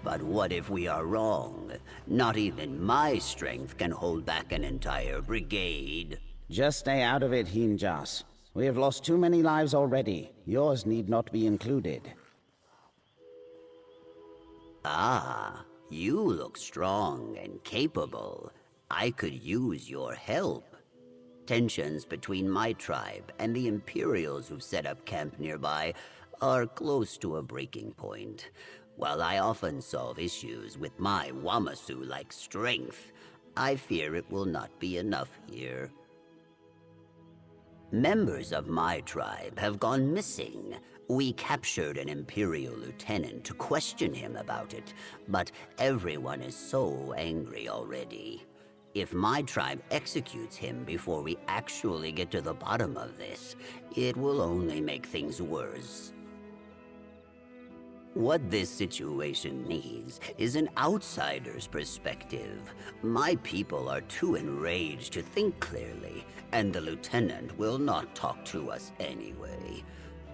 But what if we are wrong? Not even my strength can hold back an entire brigade. Just stay out of it, Himjas. We have lost too many lives already. Yours need not be included. Ah, you look strong and capable. I could use your help. Tensions between my tribe and the Imperials who've set up camp nearby are close to a breaking point. While I often solve issues with my Wamasu-like strength, I fear it will not be enough here. Members of my tribe have gone missing. We captured an Imperial lieutenant to question him about it, but everyone is so angry already. If my tribe executes him before we actually get to the bottom of this, it will only make things worse. What this situation needs is an outsider's perspective. My people are too enraged to think clearly, and the lieutenant will not talk to us anyway.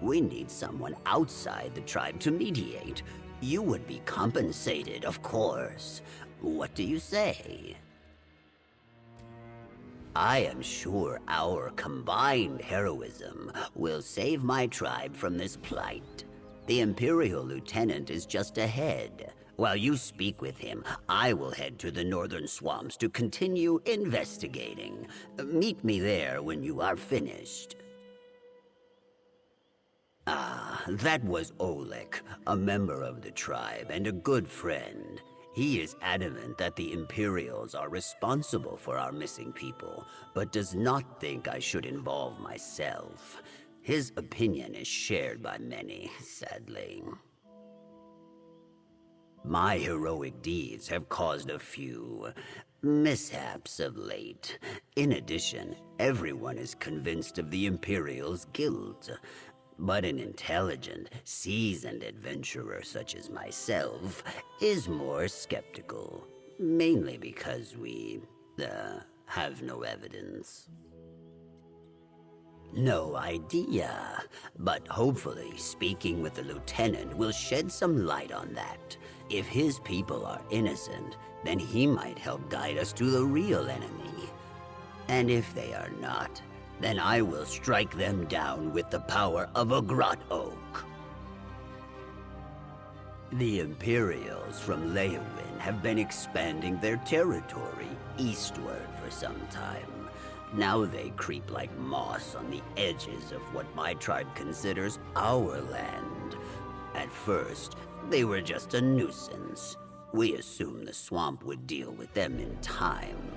We need someone outside the tribe to mediate. You would be compensated, of course. What do you say? I am sure our combined heroism will save my tribe from this plight. The Imperial Lieutenant is just ahead. While you speak with him, I will head to the northern swamps to continue investigating. Meet me there when you are finished. Ah, that was Oleg, a member of the tribe and a good friend. He is adamant that the Imperials are responsible for our missing people, but does not think I should involve myself. His opinion is shared by many, sadly. My heroic deeds have caused a few mishaps of late. In addition, everyone is convinced of the Imperials' guilt. But an intelligent, seasoned adventurer such as myself is more skeptical. Mainly because we, have no evidence. No idea, but hopefully speaking with the lieutenant will shed some light on that. If his people are innocent, then he might help guide us to the real enemy. And if they are not, then I will strike them down with the power of a grot oak. The Imperials from Leowin have been expanding their territory eastward for some time. Now they creep like moss on the edges of what my tribe considers our land. At first, they were just a nuisance. We assumed the swamp would deal with them in time.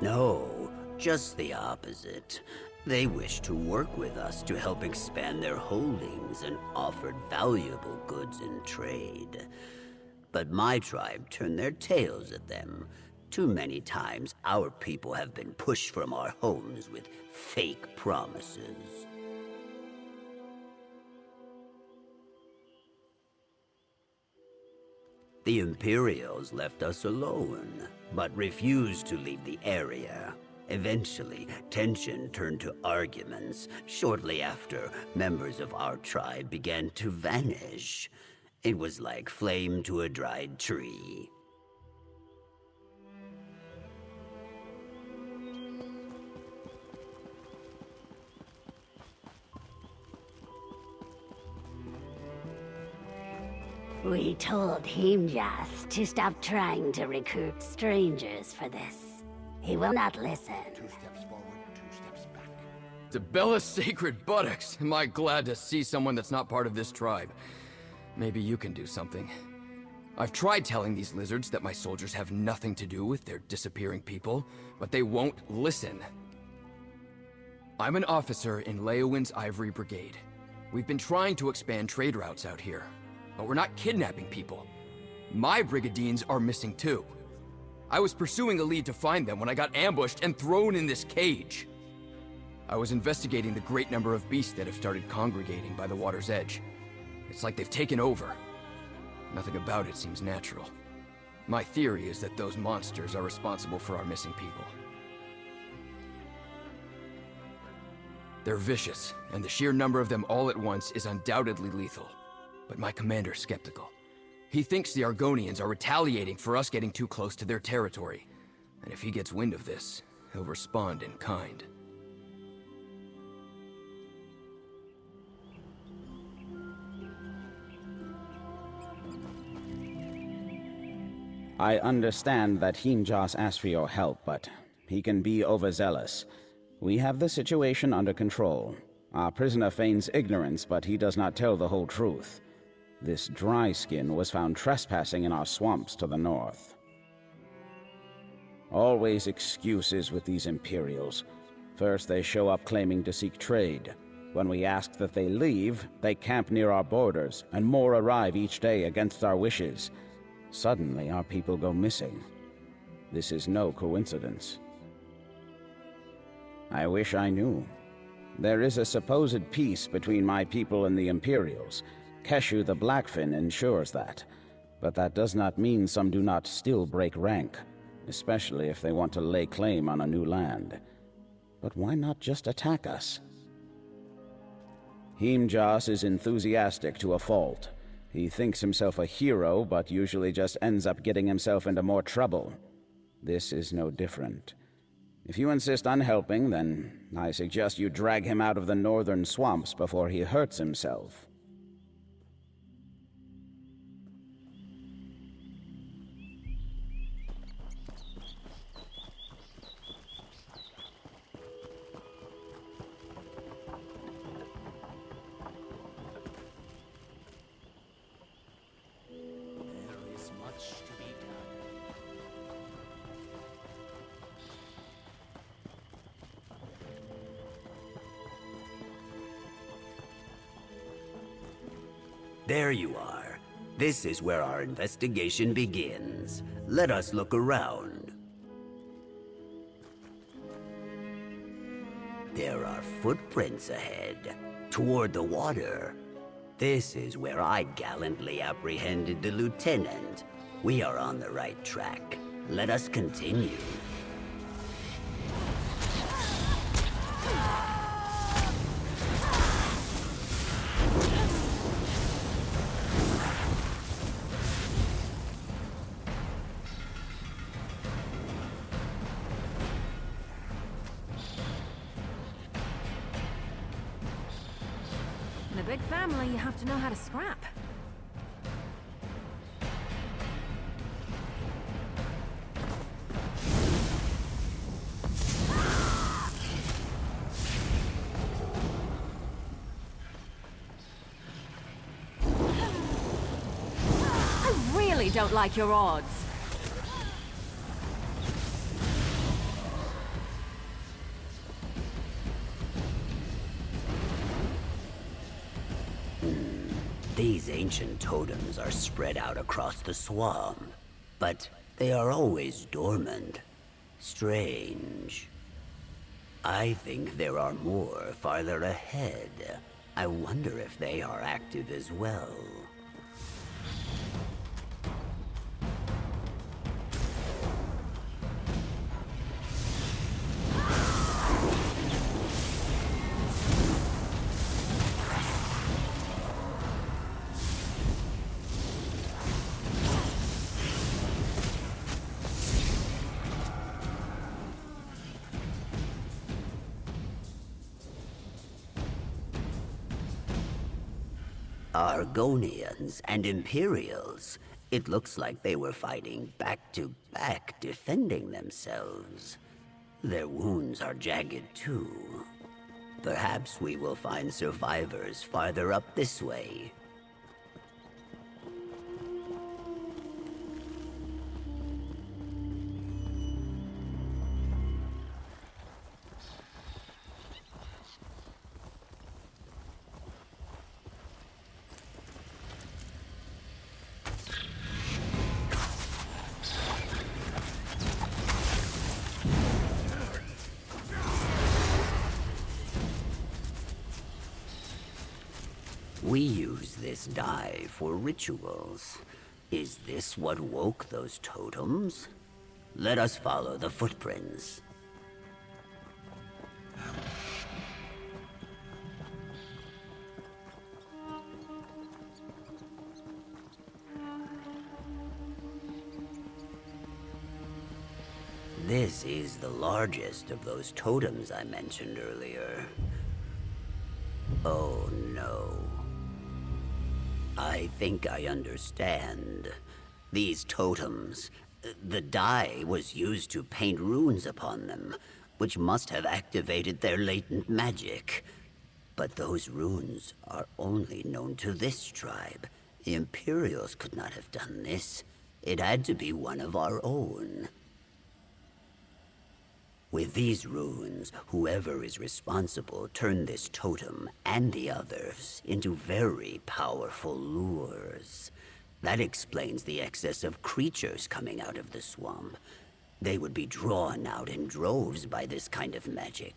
No, just the opposite. They wished to work with us to help expand their holdings and offered valuable goods in trade. But my tribe turned their tails at them. Too many times, our people have been pushed from our homes with fake promises. The Imperials left us alone, but refused to leave the area. Eventually, tension turned to arguments. Shortly after, members of our tribe began to vanish. It was like flame to a dried tree. We told Himjas to stop trying to recruit strangers for this. He will not listen. 2 steps forward, 2 steps back. Debella's sacred buttocks! Am I glad to see someone that's not part of this tribe. Maybe you can do something. I've tried telling these lizards that my soldiers have nothing to do with their disappearing people, but they won't listen. I'm an officer in Leowin's Ivory Brigade. We've been trying to expand trade routes out here, but we're not kidnapping people. My brigadiers are missing too. I was pursuing a lead to find them when I got ambushed and thrown in this cage. I was investigating the great number of beasts that have started congregating by the water's edge. It's like they've taken over. Nothing about it seems natural. My theory is that those monsters are responsible for our missing people. They're vicious, and the sheer number of them all at once is undoubtedly lethal. But my commander's skeptical. He thinks the Argonians are retaliating for us getting too close to their territory. And if he gets wind of this, he'll respond in kind. I understand that Himjas asked for your help, but he can be overzealous. We have the situation under control. Our prisoner feigns ignorance, but he does not tell the whole truth. This dry skin was found trespassing in our swamps to the north. Always excuses with these Imperials. First they show up claiming to seek trade. When we ask that they leave, they camp near our borders, and more arrive each day against our wishes. Suddenly, our people go missing. This is no coincidence. I wish I knew. There is a supposed peace between my people and the Imperials. Keshu the Blackfin ensures that. But that does not mean some do not still break rank, especially if they want to lay claim on a new land. But why not just attack us? Himjas is enthusiastic to a fault. He thinks himself a hero, but usually just ends up getting himself into more trouble. This is no different. If you insist on helping, then I suggest you drag him out of the northern swamps before he hurts himself. There is much to be done. There you are. This is where our investigation begins. Let us look around. There are footprints ahead, toward the water. This is where I gallantly apprehended the lieutenant. We are on the right track. Let us continue. In a big family, you have to know how to scrap. I really don't like your odds. These ancient totems are spread out across the swamp, but they are always dormant. Strange. I think there are more farther ahead. I wonder if they are active as well. Argonians and Imperials. It looks like they were fighting back to back, defending themselves. Their wounds are jagged too. Perhaps we will find survivors farther up this way. We use this dye for rituals. Is this what woke those totems? Let us follow the footprints. This is the largest of those totems I mentioned earlier. Oh no. I think I understand. These totems, the dye was used to paint runes upon them, which must have activated their latent magic. But those runes are only known to this tribe. The Imperials could not have done this. It had to be one of our own. With these runes, whoever is responsible turned this totem and the others into very powerful lures. That explains the excess of creatures coming out of the swamp. They would be drawn out in droves by this kind of magic.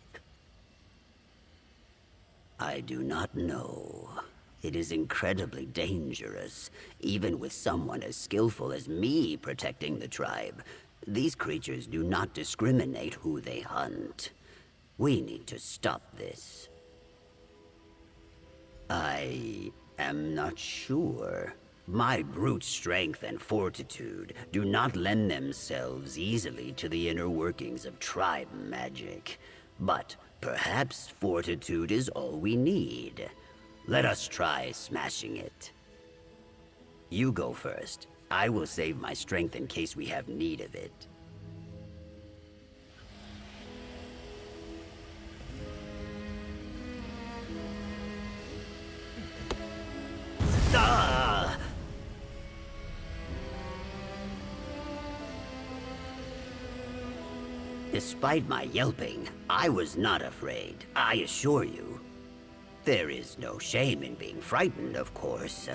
I do not know. It is incredibly dangerous, even with someone as skillful as me protecting the tribe. These creatures do not discriminate who they hunt. We need to stop this. I am not sure. My brute strength and fortitude do not lend themselves easily to the inner workings of tribe magic. But perhaps fortitude is all we need. Let us try smashing it. You go first. I will save my strength in case we have need of it. Ah! Despite my yelping, I was not afraid, I assure you. There is no shame in being frightened, of course.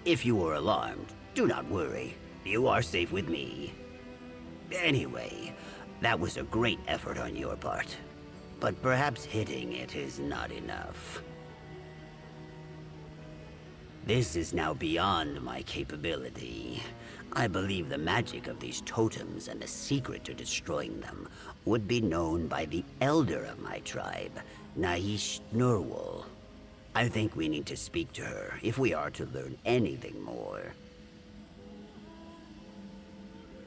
If you are alarmed, do not worry. You are safe with me. Anyway, that was a great effort on your part. But perhaps hitting it is not enough. This is now beyond my capability. I believe the magic of these totems and the secret to destroying them would be known by the elder of my tribe, Naish Nurwal. I think we need to speak to her if we are to learn anything more.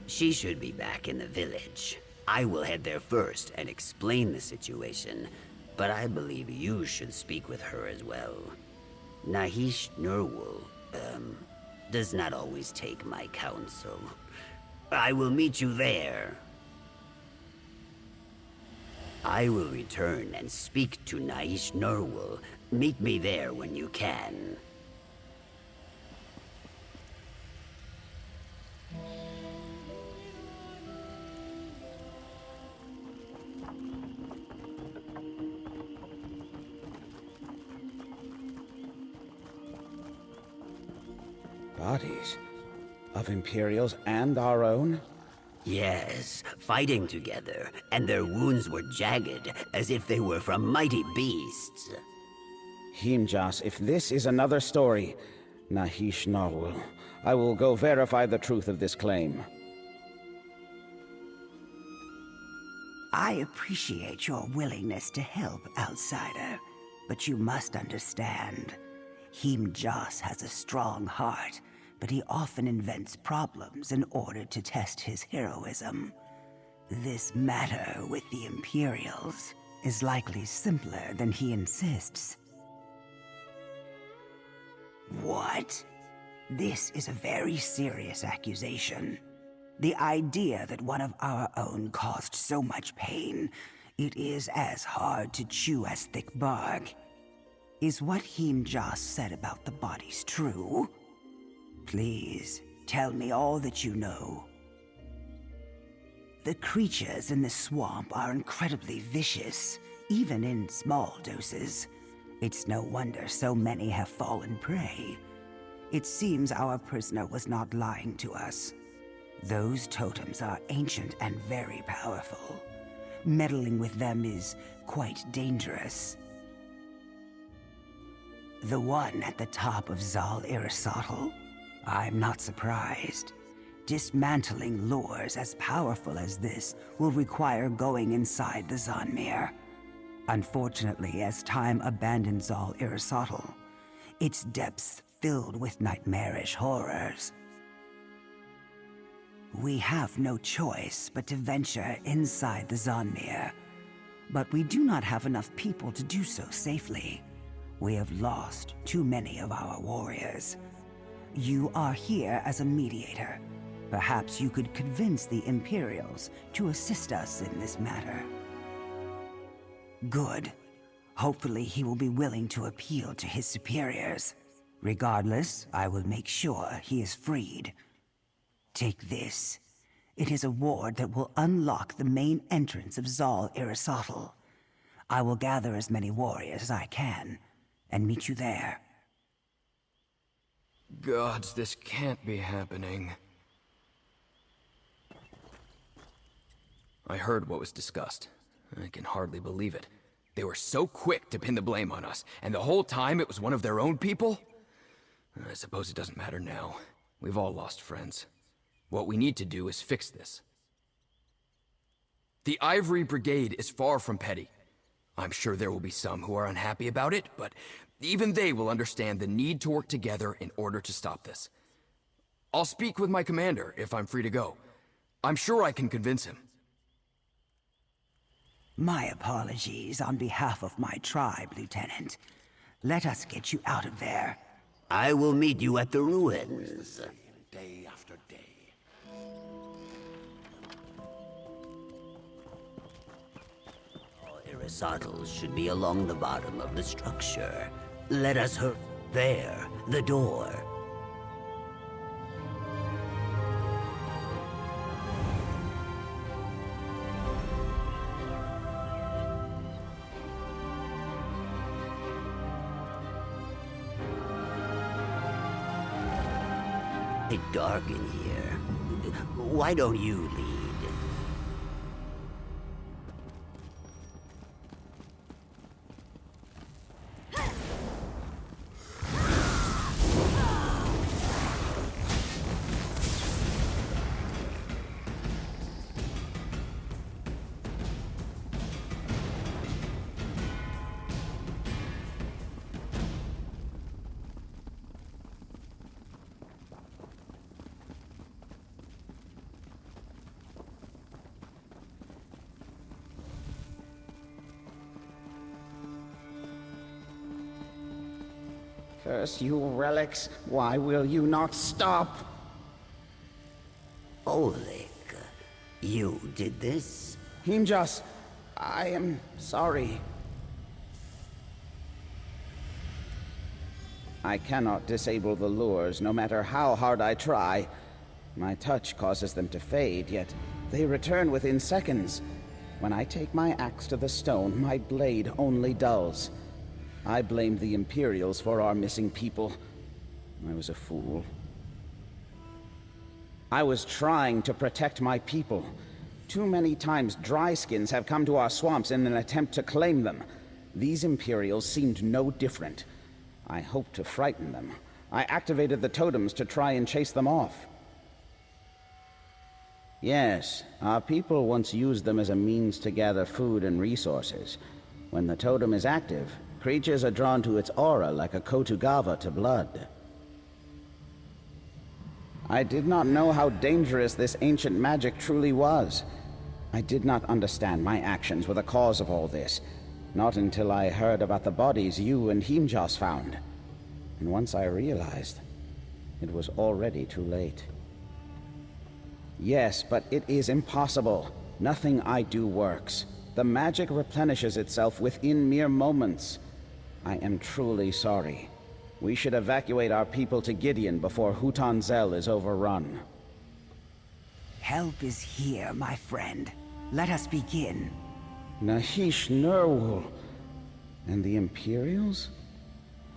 She should be back in the village. I will head there first and explain the situation, but I believe you should speak with her as well. Nahish Nurwal, does not always take my counsel. I will meet you there. I will return and speak to Naish Nurwal. Meet me there when you can. Bodies? Of Imperials and our own? Yes, fighting together, and their wounds were jagged, as if they were from mighty beasts. Himjas, if this is another story, Nahish Narwal, I will go verify the truth of this claim. I appreciate your willingness to help, outsider, but you must understand. Himjas has a strong heart, but he often invents problems in order to test his heroism. This matter with the Imperials is likely simpler than he insists. What? This is a very serious accusation. The idea that one of our own caused so much pain, it is as hard to chew as thick bark. Is what Himjas said about the bodies true? Please, tell me all that you know. The creatures in the swamp are incredibly vicious, even in small doses. It's no wonder so many have fallen prey. It seems our prisoner was not lying to us. Those totems are ancient and very powerful. Meddling with them is quite dangerous. The one at the top of Zal Aristotle? I'm not surprised. Dismantling lures as powerful as this will require going inside the Zanmir. Unfortunately, as time abandoned Zal Aristotle, its depths filled with nightmarish horrors. We have no choice but to venture inside the Zonmir. But we do not have enough people to do so safely. We have lost too many of our warriors. You are here as a mediator. Perhaps you could convince the Imperials to assist us in this matter. Good. Hopefully he will be willing to appeal to his superiors. Regardless, I will make sure he is freed. Take this. It is a ward that will unlock the main entrance of Zal Aristotle. I will gather as many warriors as I can, and meet you there. Gods, this can't be happening. I heard what was discussed. I can hardly believe it. They were so quick to pin the blame on us, and the whole time it was one of their own people? I suppose it doesn't matter now. We've all lost friends. What we need to do is fix this. The Ivory Brigade is far from petty. I'm sure there will be some who are unhappy about it, but even they will understand the need to work together in order to stop this. I'll speak with my commander if I'm free to go. I'm sure I can convince him. My apologies on behalf of my tribe, Lieutenant. Let us get you out of there. I will meet you at the ruins. Day after day. Aristotle should be along the bottom of the structure. Let us hurry. There, the door. It's dark in here. Why don't you lead? Curse you, relics. Why will you not stop? Oleg, you did this? Himjas, I am sorry. I cannot disable the lures, no matter how hard I try. My touch causes them to fade, yet they return within seconds. When I take my axe to the stone, my blade only dulls. I blamed the Imperials for our missing people. I was a fool. I was trying to protect my people. Too many times dryskins have come to our swamps in an attempt to claim them. These Imperials seemed no different. I hoped to frighten them. I activated the totems to try and chase them off. Yes, our people once used them as a means to gather food and resources. When the totem is active, creatures are drawn to its aura like a Kotugava to blood. I did not know how dangerous this ancient magic truly was. I did not understand my actions were the cause of all this. Not until I heard about the bodies you and Himjas found. And once I realized, it was already too late. Yes, but it is impossible. Nothing I do works. The magic replenishes itself within mere moments. I am truly sorry. We should evacuate our people to Gideon before Hutan Zel is overrun. Help is here, my friend. Let us begin. Nahish Nurwul. And the Imperials?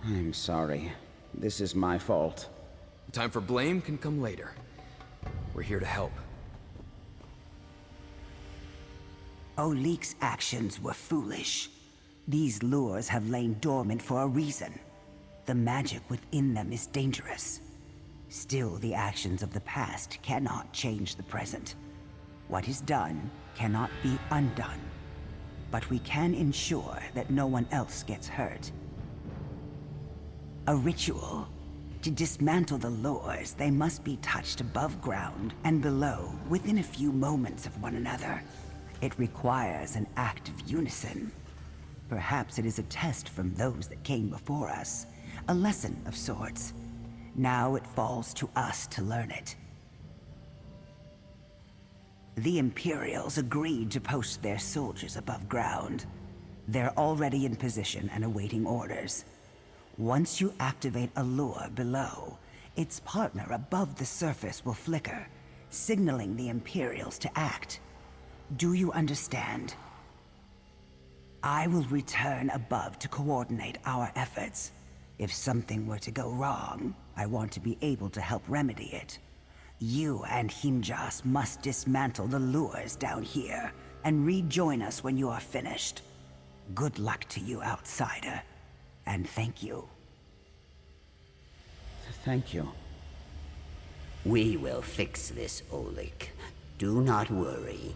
I'm sorry. This is my fault. The time for blame can come later. We're here to help. Oleg's actions were foolish. These lures have lain dormant for a reason. The magic within them is dangerous. Still, the actions of the past cannot change the present. What is done cannot be undone. But we can ensure that no one else gets hurt. A ritual. To dismantle the lures, they must be touched above ground and below within a few moments of one another. It requires an act of unison. Perhaps it is a test from those that came before us, a lesson of sorts. Now it falls to us to learn it. The Imperials agreed to post their soldiers above ground. They're already in position and awaiting orders. Once you activate a lure below, its partner above the surface will flicker, signaling the Imperials to act. Do you understand? I will return above to coordinate our efforts. If something were to go wrong, I want to be able to help remedy it. You and Himjas must dismantle the lures down here and rejoin us when you are finished. Good luck to you, outsider. And thank you. Thank you. We will fix this, Oleg. Do not worry.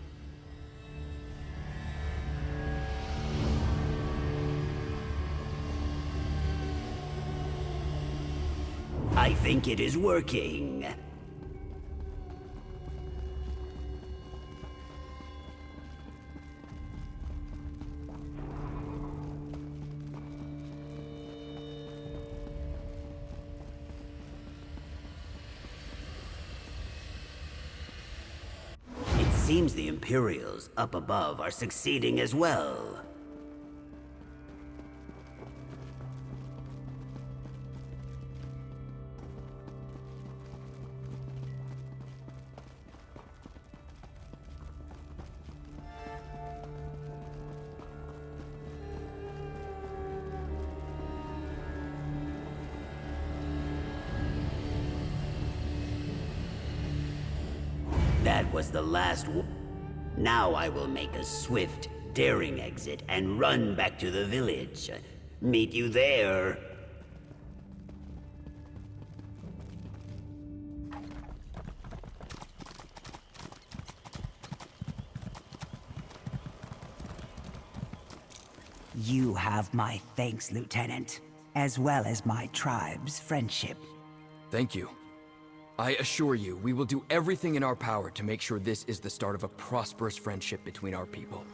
I think it is working. It seems the Imperials up above are succeeding as well. That was the last Now I will make a swift, daring exit and run back to the village. Meet you there. You have my thanks, Lieutenant, as well as my tribe's friendship. Thank you. I assure you, we will do everything in our power to make sure this is the start of a prosperous friendship between our people.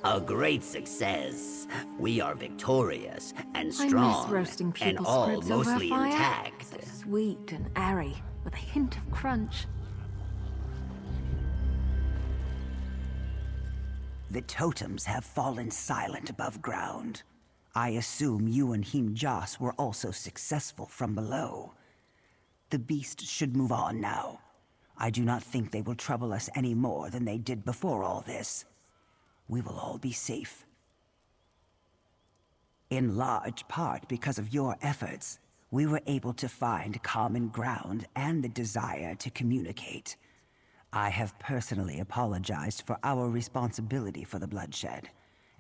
A great success. We are victorious and I strong, miss roasting and people's all scripts over a mostly fire. intact. So sweet and airy, with a hint of crunch. The totems have fallen silent above ground. I assume you and Himjas were also successful from below. The beasts should move on now. I do not think they will trouble us any more than they did before all this. We will all be safe. In large part because of your efforts, we were able to find common ground and the desire to communicate. I have personally apologized for our responsibility for the bloodshed,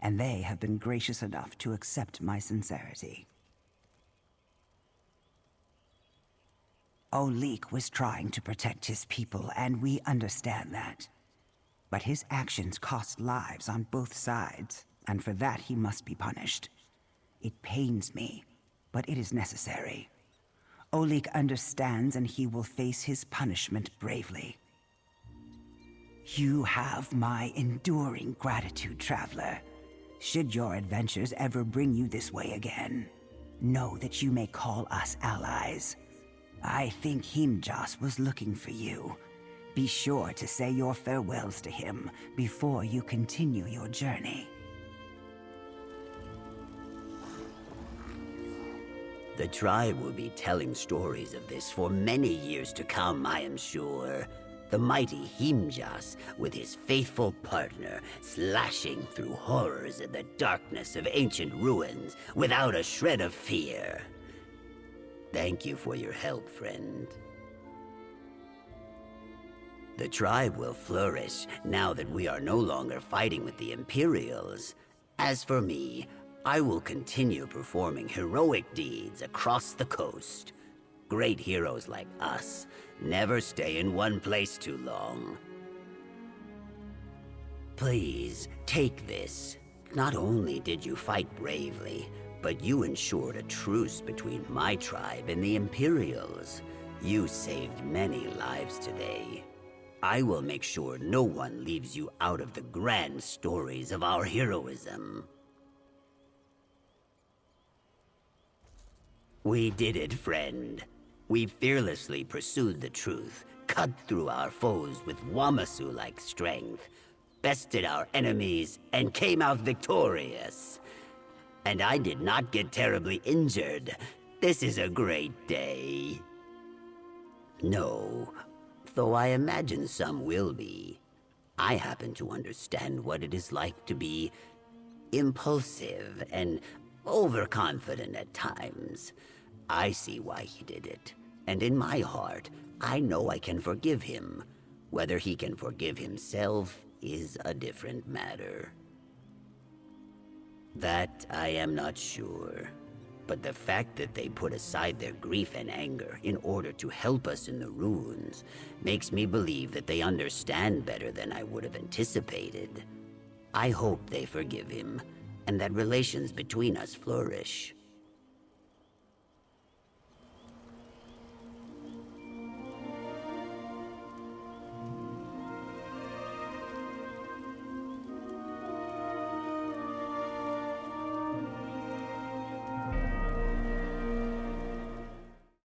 and they have been gracious enough to accept my sincerity. Oleg was trying to protect his people, and we understand that. But his actions cost lives on both sides, and for that he must be punished. It pains me, but it is necessary. Oleg understands, and he will face his punishment bravely. You have my enduring gratitude, traveler. Should your adventures ever bring you this way again, know that you may call us allies. I think Himjas was looking for you. Be sure to say your farewells to him before you continue your journey. The tribe will be telling stories of this for many years to come, I am sure. The mighty Himjas, with his faithful partner, slashing through horrors in the darkness of ancient ruins without a shred of fear. Thank you for your help, friend. The tribe will flourish now that we are no longer fighting with the Imperials. As for me, I will continue performing heroic deeds across the coast. Great heroes like us never stay in one place too long. Please, take this. Not only did you fight bravely, but you ensured a truce between my tribe and the Imperials. You saved many lives today. I will make sure no one leaves you out of the grand stories of our heroism. We did it, friend. We fearlessly pursued the truth, cut through our foes with Wamasu-like strength, bested our enemies, and came out victorious. And I did not get terribly injured. This is a great day. No, though I imagine some will be. I happen to understand what it is like to be impulsive and overconfident at times. I see why he did it, and in my heart, I know I can forgive him. Whether he can forgive himself is a different matter. That I am not sure. But the fact that they put aside their grief and anger in order to help us in the ruins makes me believe that they understand better than I would have anticipated. I hope they forgive him, and that relations between us flourish.